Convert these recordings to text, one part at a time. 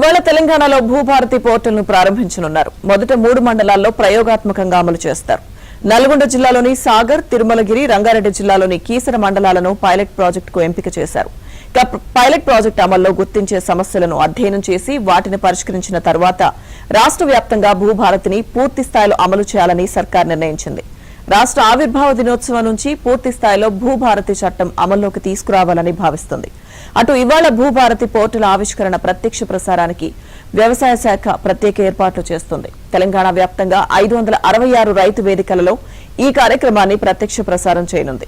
ఇవాళ తెలంగాణలో భూభారతి పోర్టల్ ను ప్రారంభించనున్నారు. మొదట 3 మండలాల్లో ప్రయోగాత్మకంగా అమలు చేస్తారు. నల్గొండ జిల్లాలోని సాగర్, తిరుమలగిరి, రంగారెడ్డి జిల్లాలోని కీసర మండలాలను పైలట్ ప్రాజెక్టుకు ఎంపిక చేశారు. పైలట్ ప్రాజెక్టు అమల్లో గుర్తించే సమస్యలను అధ్యయనం చేసి వాటిని పరిష్కరించిన తర్వాత రాష్ట్ర వ్యాప్తంగా భూభారతిని పూర్తి స్థాయిలో అమలు చేయాలని సర్కార్ నిర్ణయించింది. రాష్ట్ర ఆవిర్భావ దినోత్సవం నుంచి పూర్తి స్థాయిలో భూభారతి చట్టం అమల్లోకి తీసుకురావాలని భావిస్తుంది. అటు ఇవాళ భూభారతి పోర్టల్ ఆవిష్కరణ ప్రత్యక్ష ప్రసారానికి వ్యవసాయ శాఖ ప్రత్యేక ఏర్పాట్లు చేస్తుంది. తెలంగాణ వ్యాప్తంగా 566 రైతు వేదికలలో ఈ కార్యక్రమాన్ని ప్రత్యక్ష ప్రసారం చేయనుంది.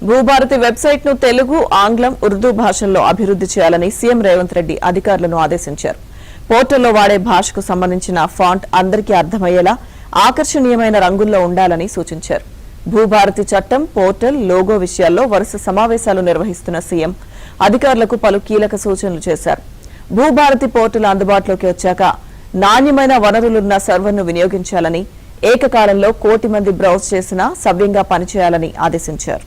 భూభారతి వెబ్సైట్ ను తెలుగు, ఆంగ్లం, ఉర్దూ భాషల్లో అభివృద్ది చేయాలని సీఎం రేవంత్ రెడ్డి అధికారులను ఆదేశించారు. పోర్టల్లో వాడే భాషకు సంబంధించిన ఫాంట్ అందరికీ అర్థమయ్యేలా ఆకర్షణీయమైన రంగుల్లో ఉండాలని సూచించారు. భూభారతి చట్టం, పోర్టల్, లోగో విషయాల్లో వరుస సమావేశాలు నిర్వహిస్తున్న సీఎం అధికారులకు పలు కీలక సూచనలు చేశారు. భూభారతి పోర్టల్ అందుబాటులోకి వచ్చాక నాణ్యమైన వనరులున్న సర్వర్ను వినియోగించాలని, ఏకకాలంలో 1 కోటి మంది బ్రౌజ్ చేసినా సవ్యంగా పనిచేయాలని ఆదేశించారు.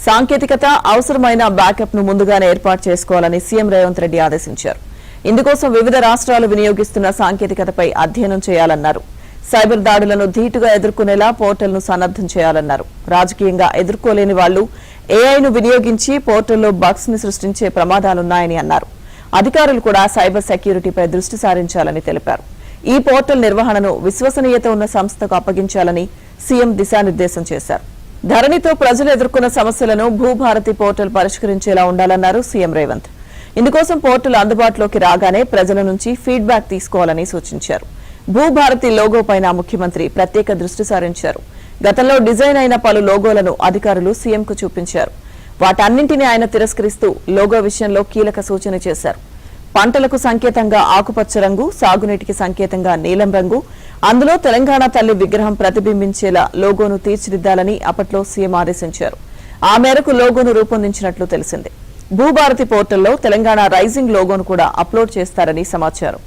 సాంకేతికత, అవసరమైన బ్యాకప్ ను ముందుగానే ఏర్పాటు చేసుకోవాలని సీఎం రేవంత్ రెడ్డి ఆదేశించారు. ఇందుకోసం వివిధ రాష్ట్రాలు వినియోగిస్తున్న సాంకేతికతపై అధ్యయనం చేయాలన్నారు. సైబర్ దాడులను ధీటుగా ఎదుర్కొనేలా పోర్టల్ ను సన్నద్దం చేయాలన్నారు. రాజకీయంగా ఎదుర్కోలేని వాళ్లు ఏఐను వినియోగించి పోర్టల్లో బగ్స్ ని సృష్టించే ప్రమాదాలున్నాయని అన్నారు. అధికారులు కూడా సైబర్ సెక్యూరిటీపై దృష్టి సారించాలని తెలిపారు. ఈ పోర్టల్ నిర్వహణను విశ్వసనీయత ఉన్న సంస్థకు అప్పగించాలని సీఎం దిశానిర్దేశం చేశారు. ధరణితో ప్రజలు ఎదుర్కొన్న సమస్యలను భూభారతి పోర్టల్ పరిష్కరించేలా ఉండాలన్నారు సీఎం రేవంత్. ఇందుకోసం పోర్టల్ అందుబాటులోకి రాగానే ప్రజల నుంచి ఫీడ్బ్యాక్ తీసుకోవాలని సూచించారు. భూభారతి లోగో పైన ముఖ్యమంత్రి ప్రత్యేక దృష్టి సారించారు. గతంలో డిజైన్ అయిన పలు లోగోలను అధికారులు సీఎంకు చూపించారు. వాటన్నింటినీ ఆయన తిరస్కరిస్తూ లోగో విషయంలో కీలక సూచన చేశారు. పంటలకు సంకేతంగా ఆకుపచ్చ రంగు, సాగునీటికి సంకేతంగా నీలం రంగు, అందులో తెలంగాణ తల్లి విగ్రహం ప్రతిబింబించేలా లోగోను తీర్చిదిద్దాలని అప్పట్లో సీఎం ఆదేశించారు. ఆ మేరకు లోగోను రూపొందించినట్లు తెలిసింది. భూభారతి పోర్టల్లో తెలంగాణ రైజింగ్ లోగోను కూడా అప్లోడ్ చేస్తారని సమాచారం.